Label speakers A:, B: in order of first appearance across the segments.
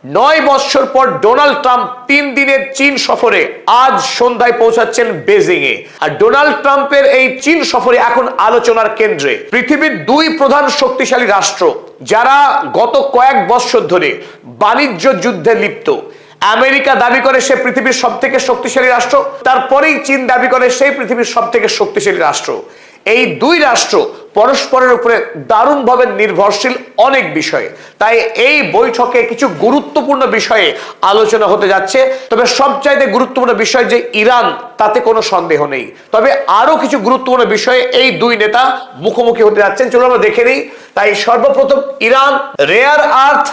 A: 9 বছর পর Donald Trump 3 দিনের চীন সফরে আজ সন্ধ্যায় পৌঁছাচ্ছেন বেজিং এ। আর ডোনাল্ড ট্রাম্পের এই চীন সফরে এখন আলোচনার কেন্দ্রে পৃথিবীর 2 প্রধান শক্তিশালী রাষ্ট্র, যারা গত কয়েক বছর ধরে বাণিজ্য যুদ্ধে লিপ্ত। আমেরিকা দাবি করে সে পৃথিবীর সবথেকে শক্তিশালী রাষ্ট্র, তারপরেই চীন দাবি করে সেই পৃথিবীর সবথেকে শক্তিশালী রাষ্ট্র। এই 2 রাষ্ট্র পরস্পরের উপরে দারুণভাবে নির্ভরশীল অনেক বিষয়ে। তাই এই বৈঠকে কিছু গুরুত্বপূর্ণ বিষয়ে আলোচনা হতে যাচ্ছে। তবে সবচাইতে গুরুত্বপূর্ণ বিষয় যে ইরান, তাতে কোনো সন্দেহ নেই। তবে আরো কিছু গুরুত্বপূর্ণ বিষয়ে এই 2 নেতা মুখোমুখি হতে যাচ্ছেন, চলুন আমরা দেখে নিই। তাই সর্বপ্রথম ইরান, রেয়ার আর্থ,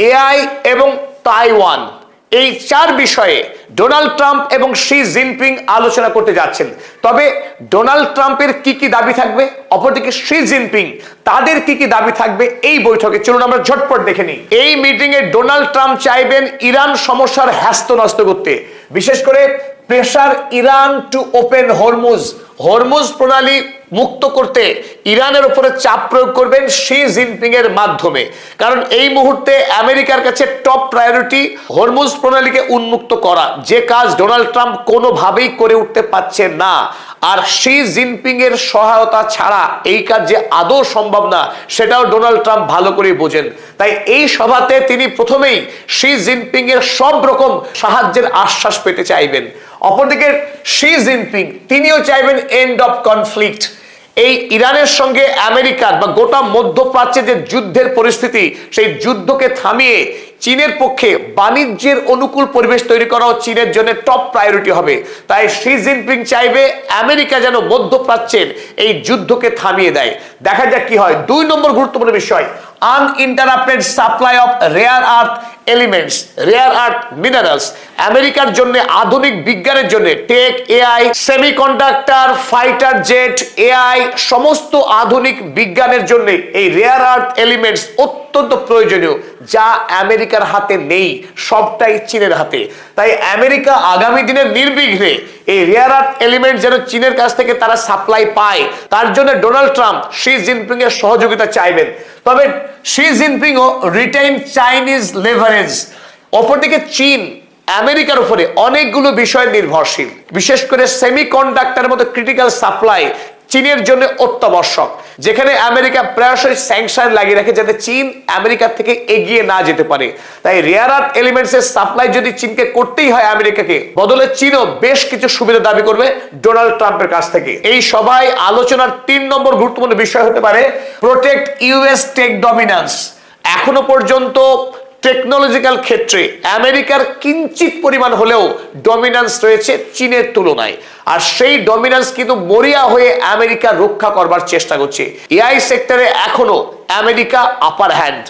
A: এআই এবং তাইওয়ান, এই 4 বিষয়ে ডোনাল্ড ট্রাম্প এবং শি জিনপিং আলোচনা করতে যাচ্ছেন। তবে ডোনাল্ড ট্রাম্পের কি কি দাবি থাকবে, অপরদিকে শি জিনপিং তাদের কি কি দাবি থাকবে এই বৈঠকে, চলুন আমরা ঝটপট দেখে নিই। এই মিটিং এ ডোনাল্ড ট্রাম্প চাইবেন ইরান সমস্যার হ্যাস্তন্যস্ত করতে, বিশেষ করে pressure Iran to open Hormuz প্রণালী মুক্ত করতে ইরানের উপরে চাপ প্রয়োগ করবেন শি জিনপিং এর মাধ্যমে। কারণ এই মুহূর্তে আমেরিকার কাছে টপ প্রায়োরিটি হরমুজ প্রণালীকে উন্মুক্ত করা, যে কাজ ডোনাল্ড ট্রাম্প কোনোভাবেই করে উঠতে পারছেন না। আর শি জিনপিং এর সহায়তা ছাড়া এই কাজ যে আদৌ সম্ভব না, সেটাও ডোনাল্ড ট্রাম্প ভালো করে বোঝেন। তাই এই সভাতে তিনি প্রথমেই শি জিনপিং এর সব রকম সাহায্যের আশ্বাস পেতে চাইবেন। অপরদিকে শি জিনপিং তিনিও চাইবেন এন্ড অফ কনফ্লিক্ট। এই ইরানের সঙ্গে আমেরিকার বা গোটা মধ্যপ্রাচ্যে যে যুদ্ধের পরিস্থিতি, সেই যুদ্ধকে থামিয়ে চীনের পক্ষে বাণিজ্যের অনুকূল পরিবেশ তৈরি করাও চীনের জন্য টপ প্রায়োরিটি হবে। তাই শি জিনপিং চাইবে আমেরিকা যেন মধ্যপ্রাচ্যের এই যুদ্ধকে থামিয়ে দেয়। দেখা যাক কি হয়। 2 নম্বর গুরুত্বপূর্ণ বিষয়, uninterrupted supply of rare earth elements, rare earth minerals. আমেরিকার জন্য আধুনিক বিজ্ঞানের জন্য tech, AI, semiconductor, fighter jet, AI, সমস্ত আধুনিক বিজ্ঞানের জন্য এই রেয়ার আর্থ এলিমেন্টস অত্যন্ত প্রয়োজনীয়, যা আমেরিকার হাতে নেই, সবটাই চীনের হাতে। তাই আমেরিকা আগামী দিনে নির্বিঘ্নে এই রেয়ার আর্থ এলিমেন্ট যেন চীনের কাছ থেকে তারা সাপ্লাই পায়, তার জন্য ডোনাল্ড ট্রাম্প শি জিনপিং এর সহযোগিতা চাইবেন। তবে শি জিনপিং ও রিটেইন চাইনিজ লেভারেজ। অপরদিকে চীন আমেরিকার উপরে অনেকগুলো বিষয় নির্ভরশীল, বিশেষ করে সেমিকন্ডাক্টরের মতো ক্রিটিক্যাল সাপ্লাই চীনের জন্য অত্যাবশ্যক, যেখানে আমেরিকা প্রায়শই স্যাংশন লাগিয়ে রাখে যাতে চীন আমেরিকার থেকে এগিয়ে না যেতে পারে। তাই রেয়ার আর্থ এলিমেন্টস এর সাপ্লাই যদি চীনকে করতেই হয় আমেরিকাকে, বদলে চীনও বেশ কিছু সুবিধা দাবি করবে ডোনাল্ড ট্রাম্পের কাছ থেকে। এই সভায় আলোচনার 3 নম্বর গুরুত্বপূর্ণ বিষয় হতে পারে প্রোটেক্ট ইউএস টেক ডমিন্যান্স। এখনো পর্যন্ত টেকনোলজিক্যাল ক্ষেত্রে আমেরিকার কিঞ্চিত পরিমাণ হলেও ডমিন্যান্স রয়েছে চীনের তুলনায়, আর সেই ডমিন্যান্স কিন্তু মরিয়া হয়ে আমেরিকা রক্ষা করবার চেষ্টা করছে। এআই সেক্টরে এখনো আমেরিকা আপার হ্যান্ড।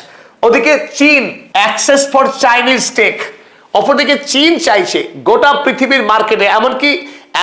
A: ওদিকে চীন অ্যাক্সেস ফর চাইনিজ টেক। অপরদিকে চীন চাইছে গোটা পৃথিবীর মার্কেটে, এমনকি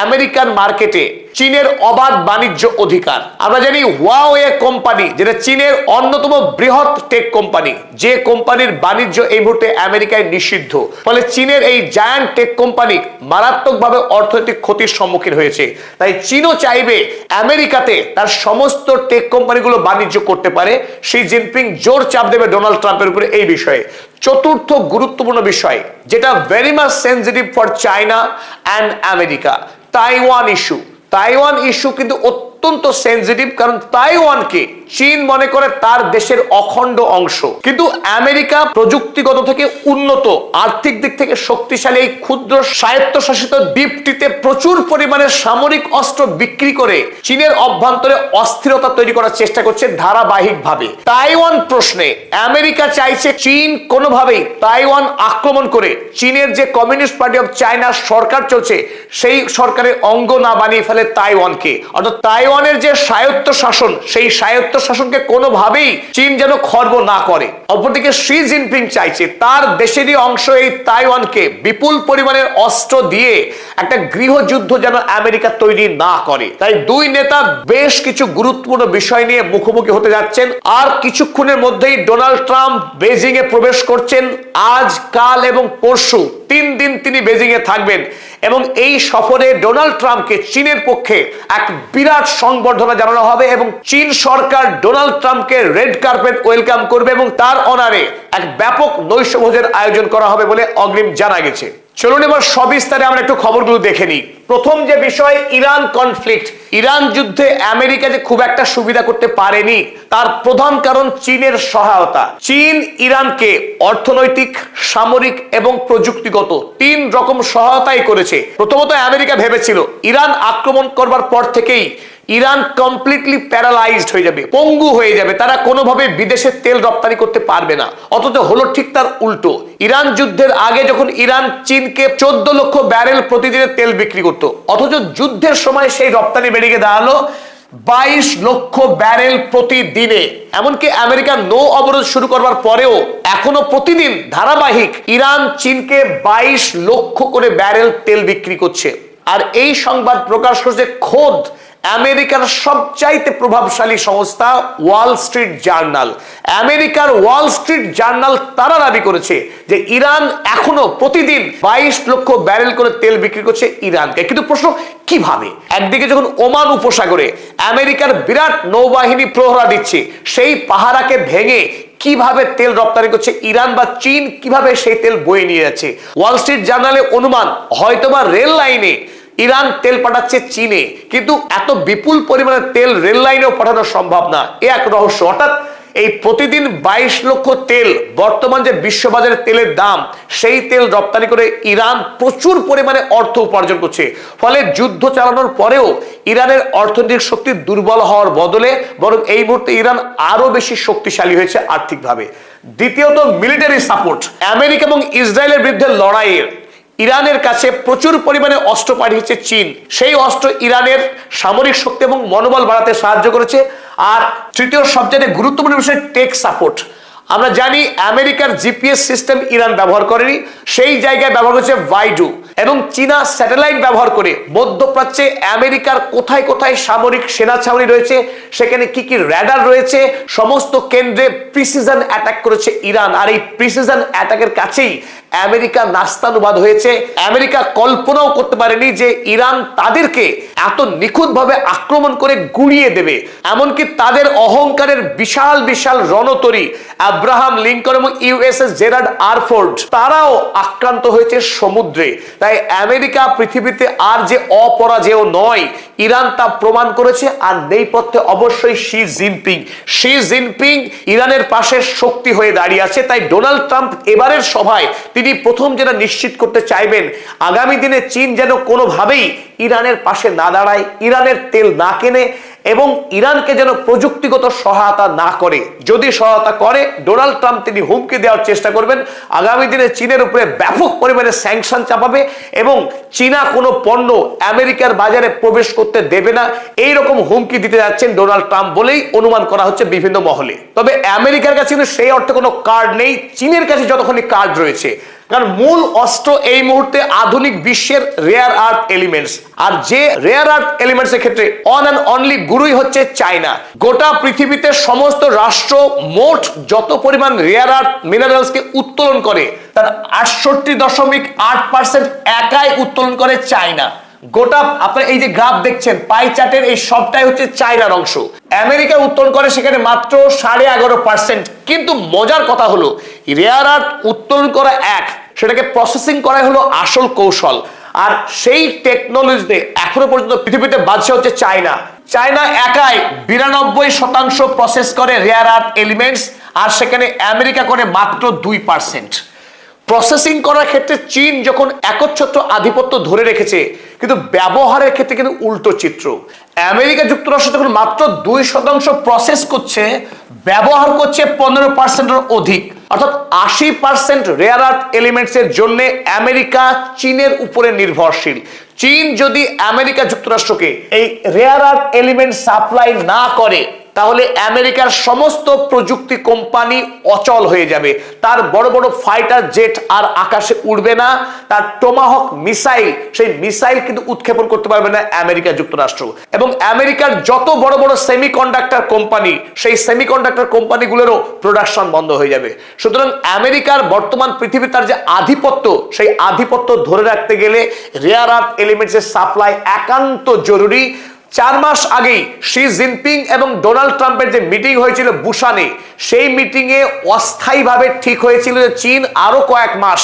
A: আমেরিকান মার্কেটে চীনের অবাধ বাণিজ্য অধিকার। আমরা জানি হুয়াওয়ে কোম্পানি, যেটা চীনের অন্যতম বৃহৎ টেক কোম্পানি, যে কোম্পানির বাণিজ্য এই মুহূর্তে আমেরিকায় নিষিদ্ধ, ফলে চীনের এই জায়ান্ট টেক কোম্পানি মারাত্মকভাবে অর্থনৈতিক ক্ষতির সম্মুখীন হয়েছে। তাই চীনও চাইবে আমেরিকাতে তার সমস্ত টেক কোম্পানিগুলো বাণিজ্য করতে পারে। শি জিনপিং জোর চাপ দেবে ডোনাল্ড ট্রাম্পের উপরে এই বিষয়ে। চতুর্থ গুরুত্বপূর্ণ বিষয়, যেটা very much sensitive for China and America, Taiwan issue. Taiwan issue কিন্তু অত্যন্ত সেনজিটিভ, কারণ তাইওয়ানকে চীন মনে করে তার দেশের অখণ্ড অংশ। কিন্তু আমেরিকা প্রযুক্তিগত থেকে উন্নত, আর্থিক দিক থেকে শক্তিশালী এই ক্ষুদ্র স্বায়ত্তশাসিত দ্বীপটিতে প্রচুর পরিমাণে সামরিক অস্ত্র বিক্রি করে চীনের অভ্যন্তরে অস্থিরতা তৈরি করার চেষ্টা করছে ধারাবাহিকভাবে। তাইওয়ান প্রশ্নে আমেরিকা চাইছে চীন কোনোভাবেই তাইওয়ান আক্রমণ করে চীনের যে কমিউনিস্ট পার্টি অফ চায়নার সরকার চলছে, সেই সরকারের অঙ্গ না বানিয়ে ফেলে তাইওয়ানকে। অর্থাৎ তাইওয়ানের যে স্বায়ত্ত শাসন, সেই স্বায়ত্ত শাসনকে কোনোভাবেই চীন যেন খর্ব না করে। অপরদিকে শি জিনপিং চাইছে তার দেশেরই অংশ এই তাইওয়ানকে বিপুল পরিমাণের অস্ত্র দিয়ে একটা গৃহযুদ্ধ যেন আমেরিকা তৈরি না করে। তাই 2 নেতা বেশ কিছু গুরুত্বপূর্ণ বিষয় নিয়ে মুখোমুখি হতে যাচ্ছেন। আর কিছুক্ষণের মধ্যেই ডোনাল্ড ট্রাম্প বেজিং এ প্রবেশ করছেন। আজ, কাল এবং পরশু 3 দিন তিনি বেজিং এ থাকবেন এবং এই সফরে ডোনাল্ড ট্রাম্পকে চীনের পক্ষে এক বিরাট সংবর্ধনা জানানো হবে এবং চীন সরকার ডোনাল্ড ট্রাম্পকে রেড কার্পেট ওয়েলকাম করবে এবং তার অনারে এক ব্যাপক নৈশভোজের আয়োজন করা হবে বলে অগ্রিম জানা গেছে। চলুন এবার সবিস্তারে আমরা একটু খবরগুলো দেখে নিই। প্রথম যে বিষয়, ইরান কনফ্লিক্ট। ইরান যুদ্ধে আমেরিকা যে খুব একটা সুবিধা করতে পারেনি তার প্রধান কারণ চীনের সহায়তা। চীন ইরানকে অর্থনৈতিক, সামরিক এবং প্রযুক্তিগত 3 রকম সহায়তাই করেছে। প্রথমত আমেরিকা ভেবেছিল ইরান আক্রমণ করবার পর থেকেই ইরান কমপ্লিটলি প্যারালাইজড হয়ে যাবে, পঙ্গু হয়ে যাবে, তারা কোনোভাবে বিদেশে তেল রপ্তানি করতে পারবে না। অথচ হলো ঠিক তার উল্টো। ইরান যুদ্ধের আগে যখন ইরান চীনকে 14 লক্ষ ব্যারেল প্রতিদিনের তেল বিক্রি করত, অথচ যুদ্ধের সময় সেই রপ্তানি বেড়ে গিয়ে দাঁড়ালো 22 লক্ষ ব্যারেল প্রতিদিনে। এমনকি আমেরিকা নৌ অবরোধ শুরু করবার পরেও এখনো প্রতিদিন ধারাবাহিক ইরান চীনকে 22 লক্ষ করে ব্যারেল তেল বিক্রি করছে। আর এই সংবাদ প্রকাশ হচ্ছে খোদ আমেরিকার সবচাইতে প্রভাবশালী সংস্থা ওয়াল স্ট্রিট জার্নাল। আমেরিকার ওয়াল স্ট্রিট জার্নাল তারা দাবি করেছে যে ইরান এখনো প্রতিদিন 22 লক্ষ ব্যারেল করে তেল বিক্রি করছে ইরানকে। কিন্তু প্রশ্ন, কিভাবে? একদিকে যখন ওমান উপসাগরে আমেরিকার বিরাট নৌবাহিনী প্রহরা দিচ্ছে, সেই পাহারাকে ভেঙে কিভাবে তেল রপ্তানি করছে ইরান বা চীন, কিভাবে সেই তেল বয়ে নিয়ে যাচ্ছে? ওয়াল স্ট্রিট জার্নালে অনুমান হয়তোবা রেল লাইনে ইরান তেল পাঠাচ্ছে চীনে, কিন্তু এত বিপুল পরিমাণে তেল রেল লাইনেও পাঠানো সম্ভব না। এ এক রহস্য। অর্থাৎ এই প্রতিদিন 22 লক্ষ তেল, বর্তমান যে বিশ্ববাজারে তেলের দাম, সেই তেল রপ্তানি করে ইরান প্রচুর পরিমাণে অর্থ উপার্জন করছে। ফলে যুদ্ধ চালানোর পরেও ইরানের অর্থনৈতিক শক্তি দুর্বল হওয়ার বদলে বরং এই মুহূর্তে ইরান আরো বেশি শক্তিশালী হয়েছে আর্থিকভাবে। দ্বিতীয়ত, মিলিটারি সাপোর্ট। আমেরিকা এবং ইসরায়েলের বিরুদ্ধে লড়াইয়ের ইরানের কাছে প্রচুর পরিমাণে অস্ত্র পাঠিয়েছে চীন। সেই অস্ত্র ইরানের সামরিক শক্তি এবং মনোবল বাড়াতে সাহায্য করেছে। আর তৃতীয় সবচেয়ে গুরুত্বপূর্ণ বিষয়, টেক সাপোর্ট। আমরা জানি আমেরিকার জিপিএস সিস্টেম ইরান ব্যবহার করেনি, সেই জায়গায় ব্যবহার করেছে ভাইডু এবং চীনা স্যাটেলাইট ব্যবহার করে মধ্যপ্রাচ্যে আমেরিকার কোথায় কোথায় সামরিক সেনা ছাউনি রয়েছে, সেখানে কি কি র্যাডার রয়েছে, সমস্ত কেন্দ্রে প্রিসিশন অ্যাটাক করেছে ইরান। আর এই প্রিসিশন অ্যাটাকের কাছেই আমেরিকা নাস্তানুবাদ হয়েছে। আমেরিকা কল্পনাও করতে পারেনি যে ইরান তাদেরকে এত নিখুঁতভাবে আক্রমণ করে গুড়িয়ে দেবে। এমনকি তাদের অহংকারের বিশাল বিশাল রণতরী আব্রাহাম লিঙ্কন এবং ইউএসএস জেরার্ড আরফোর্ড, তারাও আক্রান্ত হয়েছে সমুদ্রে। তাই আমেরিকা পৃথিবীতে আর যে অপরাজেয় নয়, ইরান তা প্রমাণ করেছে। আর নেপথ্যে অবশ্যই শি জিনপিং ইরানের পাশে শক্তি হয়ে দাঁড়িয়ে আছে। তাই ডোনাল্ড ট্রাম্প এবারের সভায় তিনি প্রথম যেটা নিশ্চিত করতে চাইবেন, আগামী দিনে চীন যেন কোনোভাবেই ইরানের পাশে না দাঁড়ায়, ইরানের তেল না কেনে এবং ইরানকে যেন প্রযুক্তিগত সহায়তা না করে। যদি সহায়তা করে, ডোনাল্ড ট্রাম্প তিনি হুমকি দেওয়ার চেষ্টা করবেন আগামী দিনে চীনের উপরে ব্যাপক পরিমাণে স্যাংশন চাপাবে এবং চীনা কোনো পণ্য আমেরিকার বাজারে প্রবেশ করতে দেবে না, এই রকম হুমকি দিতে যাচ্ছেন ডোনাল্ড ট্রাম্প বলেই অনুমান করা হচ্ছে বিভিন্ন মহলে। তবে আমেরিকার কাছে কিন্তু সেই অর্থে কোনো কার্ড নেই, চীনের কাছে যতক্ষণই কার্ড রয়েছে। কারণ মূল অস্ত্র এই মুহূর্তে আধুনিক বিশ্বের রেয়ার আর্থ এলিমেন্টস। আর যে রেয়ার আর্থ এলিমেন্টস এর ক্ষেত্রে অন অ্যান্ড অনলি গুরুই হচ্ছে চায়না। গোটা পৃথিবীতে সমস্ত রাষ্ট্র মোট যত পরিমাণ রেয়ার আর্থ মিনারেলসকে উত্তোলন করে তার 68.8% একাই উত্তোলন করে চায়না। গোটা আপনার এই যে গ্রাফ দেখছেন পাই চার্টের, এই সবটাই হচ্ছে চায়নার অংশ। আমেরিকা উত্তোলন করে সেখানে মাত্র 11.5%। কিন্তু মজার কথা হলো, রেয়ার আর্থ উত্তোলন করা এক, সেটাকে প্রসেসিং করাই হলো আসল কৌশল। আর সেই টেকনোলজিতে এখনো পর্যন্ত পৃথিবীতে বাদশা হচ্ছে চায়না। চায়না একাই 92% প্রসেস করে রেয়ার আর্থ এলিমেন্টস, আর সেখানে আমেরিকা করে মাত্র 2%। প্রসেসিং করার ক্ষেত্রে চীন যখন একচ্ছত্র আধিপত্য ধরে রেখেছে, কিন্তু ব্যবহারের ক্ষেত্রে কিন্তু উল্টো চিত্র। আমেরিকা যুক্তরাষ্ট্র যখন মাত্র 2% প্রসেস করছে, ব্যবহার করছে 15%-এর অধিক। অর্থাৎ 80% রেয়ার আর্থ এলিমেন্টস এর জন্য আমেরিকা চীনের উপরে নির্ভরশীল। চীন যদি আমেরিকা যুক্তরাষ্ট্রকে এই রেয়ার আর্থ এলিমেন্ট সাপ্লাই না করে, তাহলে আমেরিকার সমস্ত প্রযুক্তি কোম্পানি অচল হয়ে যাবে। তার বড় বড় ফাইটার জেট আর আকাশে উড়বে না, তার টোমাহক মিসাইল, সেই মিসাইল কিন্তু উৎক্ষেপণ করতে পারবে না আমেরিকা যুক্তরাষ্ট্র। এবং আমেরিকার যত বড় বড় সেমিকন্ডাক্টর কোম্পানি, সেই সেমিকন্ডাক্টর কোম্পানিগুলোরও প্রোডাকশন বন্ধ হয়ে যাবে। সুতরাং আমেরিকার বর্তমান পৃথিবীর তার যে আধিপত্য, সেই আধিপত্য ধরে রাখতে গেলে রেয়ার আর্থ এলিমেন্টসের সাপ্লাই একান্ত জরুরি। 4 মাস আগেই শি জিনপিং এবং ডোনাল্ড ট্রাম্পের যে মিটিং হয়েছিল বুসানে, সেই মিটিংয়ে অস্থায়ীভাবে ঠিক হয়েছিল যে চীন আরো কয়েক মাস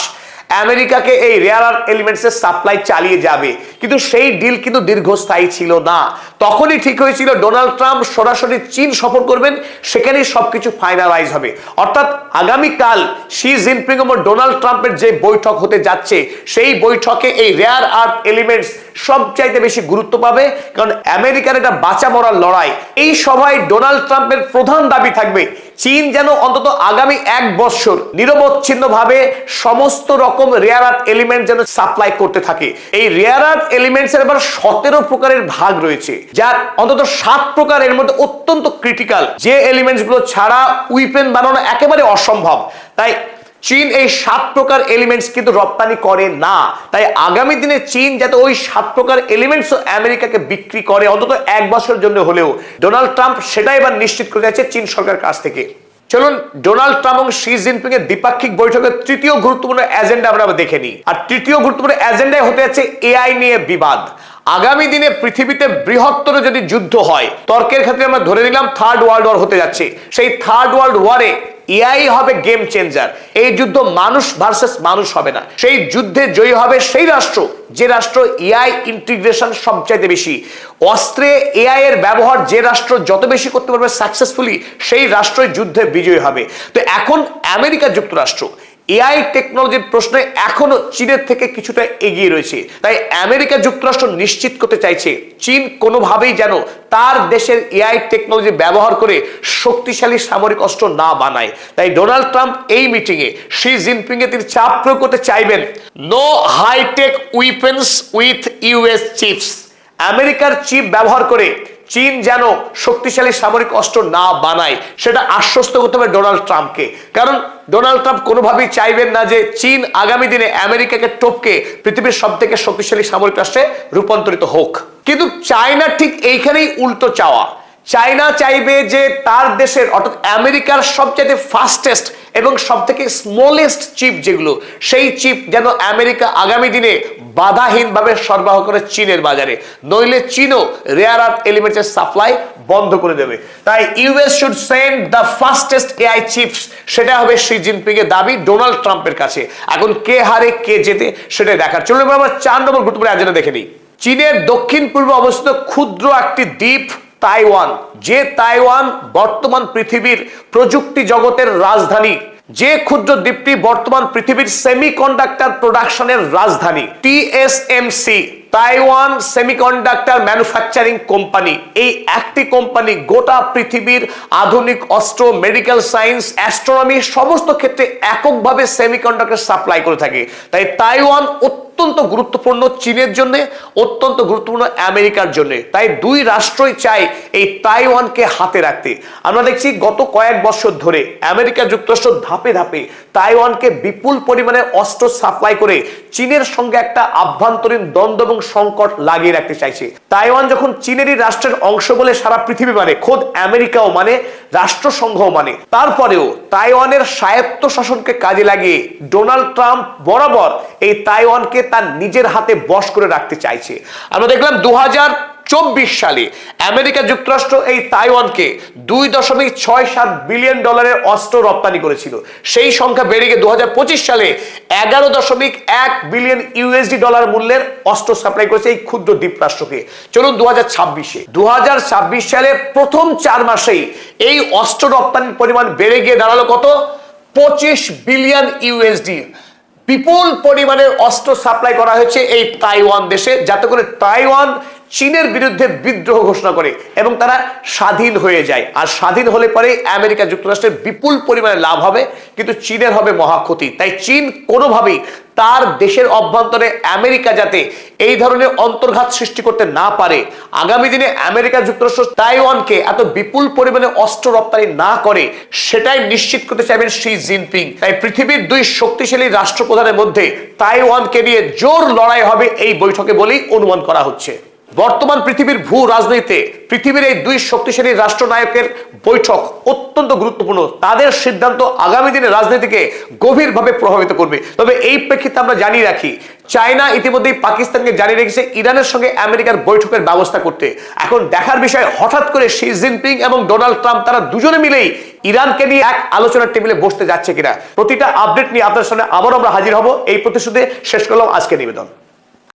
A: আমেরিকাকে এই রেয়ার আর্থ এলিমেন্টসের সাপ্লাই চালিয়ে যাবে, কিন্তু সেই ডিল কিন্তু দীর্ঘস্থায়ী ছিল না। তখনই ঠিক হয়েছিল ডোনাল্ড ট্রাম্প সরাসরি চীন সফর করবেন, সেখানেই সবকিছু ফাইনালাইজ হবে। অর্থাৎ আগামীকাল শি জিনপিং এবং ডোনাল্ড ট্রাম্পের যে বৈঠক হতে যাচ্ছে, সেই বৈঠকে এই রেয়ার আর্থ এলিমেন্টস সবচাইতে বেশি গুরুত্ব পাবে, কারণ আমেরিকার এটা বাঁচা মরার লড়াই। এই সভায় ডোনাল্ড ট্রাম্পের প্রধান দাবি থাকবে চীন যেন অন্তত আগামী 1 বছর নিরবচ্ছিন্নভাবে সমস্ত রকম রেয়ার আর্থ এলিমেন্ট যেন সাপ্লাই করতে থাকে। এই রেয়ার আর্থ এলিমেন্টস এর আবার 17 প্রকারের ভাগ রয়েছে, যার অন্তত 7 প্রকার এর মধ্যে অত্যন্ত ক্রিটিক্যাল, যে এলিমেন্টস গুলো ছাড়া উইপেন বানানো একেবারে অসম্ভব। তাই চীন এই 7 প্রকার এলিমেন্টস কিন্তু রপ্তানি করে না। তাই আগামী দিনে চীন যাতে ওই 7 প্রকার এলিমেন্টস আমেরিকাকে বিক্রি করে অন্তত 1 বছরের জন্য হলেও, ডোনাল্ড ট্রাম্প সেটাই এবার নিশ্চিত করে যাচ্ছে চীন সরকারের কাছ থেকে। চলুন ডোনাল্ড ট্রাম্প এবং শি জিনপিং এর দ্বিপাক্ষিক বৈঠকের তৃতীয় গুরুত্বপূর্ণ এজেন্ডা আমরা দেখে নিই। আর তৃতীয় গুরুত্বপূর্ণ এজেন্ডায় হতে যাচ্ছে এআই নিয়ে বিবাদ। আগামী দিনে পৃথিবীতে বৃহত্তর যদি যুদ্ধ হয়, তর্কের ক্ষেত্রে আমরা ধরে নিলাম 3rd ওয়ার্ল্ড ওয়ার হতে যাচ্ছে, সেই 3rd ওয়ার্ল্ড ওয়ারে এআই হবে গেম চেঞ্জার। এই যুদ্ধ মানুষ ভার্সেস মানুষ হবে না, সেই যুদ্ধে জয়ী হবে সেই রাষ্ট্র যে রাষ্ট্র এআই ইন্টিগ্রেশন সবচাইতে বেশি, অস্ত্রে এআই এর ব্যবহার যে রাষ্ট্র যত বেশি করতে পারবে সাকসেসফুলি, সেই রাষ্ট্রই যুদ্ধে বিজয়ী হবে। তো এখন আমেরিকা যুক্তরাষ্ট্র এআই টেকনোলজির প্রশ্নে এখনো চীনের থেকে কিছুটা এগিয়ে রয়েছে। তাই আমেরিকা যুক্তরাষ্ট্র নিশ্চিত করতে চাইছে চীন কোনোভাবেই যেন তার দেশের এআই টেকনোলজি ব্যবহার করে শক্তিশালী সামরিক অস্ত্র না বানায়। তাই ডোনাল্ড ট্রাম্প এই মিটিংয়ে শি জিনপিং এ তিনি চাপ প্রয়োগ করতে চাইবেন, no hi tech weapons with US chips. আমেরিকার চিপ ব্যবহার করে চীন যেন শক্তিশালী সামরিক অস্ত্র না বানায়, সেটা আশ্বস্ত করতে হবে ডোনাল্ড ট্রাম্পকে। কারণ ডোনাল্ড ট্রাম্প কোনোভাবেই চাইবেন না যে চীন আগামী দিনে আমেরিকাকে টপকে পৃথিবীর সব থেকে শক্তিশালী সামরিক রাষ্ট্রে রূপান্তরিত হোক। কিন্তু চায়না ঠিক এইখানেই উল্টো চাওয়া। চায়না চাইবে যে তার দেশের অর্থাৎ আমেরিকার সবচেয়ে ফাস্টেস্ট এবং সব থেকে স্মলেস্ট চিপ যেগুলো, সেই চিপ যেন আমেরিকা আগামী দিনে বাধাহীনভাবে সরবরাহ করে চীনের বাজারে, নইলে চীনও রেয়ার আর্থ এলিমেন্টসের সাপ্লাই বন্ধ করে দেবে। তাই US should send the fastest AI chips, সেটা হবে শি জিনপিং এর দাবি ডোনাল্ড ট্রাম্পের কাছে। এখন কে হারে কে জেতে সেটাই দেখার। চলুন আমরা 4 নম্বর গুরুত্বপূর্ণ এজেন্ডা দেখে নিই। চীনের দক্ষিণ পূর্বে অবস্থিত ক্ষুদ্র একটি দ্বীপ তাইওয়ান, যে তাইওয়ান বর্তমান পৃথিবীর প্রযুক্তি জগতের রাজধানী, যে ক্ষুদ্র দ্বীপটি বর্তমান পৃথিবীর সেমিকন্ডাক্টর প্রোডাকশনের রাজধানী। TSMC, Taiwan semiconductor manufacturing company, এই একটি কোম্পানি গোটা পৃথিবীর আধুনিক অস্ত্র, মেডিকেল সায়েন্স, অ্যাস্ট্রোনমি সমস্ত ক্ষেত্রে এককভাবে সেমিকন্ডাক্টর সাপ্লাই করে থাকে। তাই তাইওয়ান অত্যন্ত গুরুত্বপূর্ণ চীনের জন্য, অত্যন্ত গুরুত্বপূর্ণ আমেরিকার জন্য। তাই দুই রাষ্ট্রই চায় এই তাইওয়ানকে হাতে রাখতে। আমরা দেখছি গত কয়েক বছর ধরে আমেরিকা যুক্তরাষ্ট্র ধাপে ধাপে তাইওয়ানকে বিপুল পরিমাণে অস্ত্র সাপ্লাই করে চীনের সঙ্গে একটা আভ্যন্তরীণ দ্বন্দ্ব এবং সংকট লাগিয়ে রাখতে চাইছে। তাইওয়ান যখন চীনেরই রাষ্ট্রের অংশ বলে সারা পৃথিবী মানে, খোদ আমেরিকাও মানে, রাষ্ট্রসংঘও মানে, তারপরেও তাইওয়ানের স্বায়ত্ত শাসনকে কাজে লাগিয়ে ডোনাল্ড ট্রাম্প বরাবর এই তাইওয়ানকে তার নিজের হাতে বশ করে রাখতে চাইছে। আমরা দেখলাম 2024 সালে আমেরিকা যুক্তরাষ্ট্র এই তাইওয়ানকে $2.67 বিলিয়ন অস্ত্র রপ্তানি করেছিল। সেই সংখ্যা বেড়ে গিয়ে 2025 সালে $11.1 বিলিয়ন মূল্যের অস্ত্র সাপ্লাই করেছে এই ক্ষুদ্র দ্বীপ রাষ্ট্রকে। চলুন 2026 সালে প্রথম 4 মাসেই এই অস্ত্র রপ্তানির পরিমাণ বেড়ে গিয়ে দাঁড়ালো কত? $25 বিলিয়ন। বিপুল পরিমাণের অস্ত্র সাপ্লাই করা হয়েছে এই তাইওয়ান দেশে, যাতে করে তাইওয়ান চীনের বিরুদ্ধে বিদ্রোহ ঘোষণা করে এবং তারা স্বাধীন হয়ে যায়। আর স্বাধীন হলে পরে আমেরিকা যুক্তরাষ্ট্রের বিপুল পরিমাণে লাভ হবে, কিন্তু চীনের হবে মহাক্ষতি। তাই চীন কোনোভাবেই তার দেশের অভ্যন্তরে আমেরিকা যাতে এই ধরনের অন্তর্ঘাত সৃষ্টি করতে না পারে, আগামী দিনে আমেরিকা যুক্তরাষ্ট্র তাইওয়ানকে এত বিপুল পরিমাণে অস্ত্র রপ্তানি না করে, সেটাই নিশ্চিত করতে চাইবেন শি জিনপিং। তাই পৃথিবীর দুই শক্তিশালী রাষ্ট্রপ্রধানের মধ্যে তাইওয়ানকে নিয়ে জোর লড়াই হবে এই বৈঠকে বলেই অনুমান করা হচ্ছে। বর্তমান পৃথিবীর ভূ রাজনীতিতে পৃথিবীর এই দুই শক্তিশালী রাষ্ট্রনায়কের বৈঠক অত্যন্ত গুরুত্বপূর্ণ। তাদের সিদ্ধান্ত আগামী দিনে রাজনীতিকে গভীরভাবে প্রভাবিত করবে। তবে এই প্রেক্ষিতে আমরা জানিয়ে রাখি, চায়না ইতিমধ্যেই পাকিস্তানকে জানিয়ে রেখেছে ইরানের সঙ্গে আমেরিকার বৈঠকের ব্যবস্থা করতে। এখন দেখার বিষয়, হঠাৎ করে শি জিনপিং এবং ডোনাল্ড ট্রাম্প তারা দুজনে মিলেই ইরানকে নিয়ে এক আলোচনার টেবিলে বসতে যাচ্ছে কিনা। প্রতিটা আপডেট নিয়ে আপনার সামনে আবার আমরা হাজির হব। এই প্রতিশ্রুতি শেষ করলাম আজকে নিবেদন।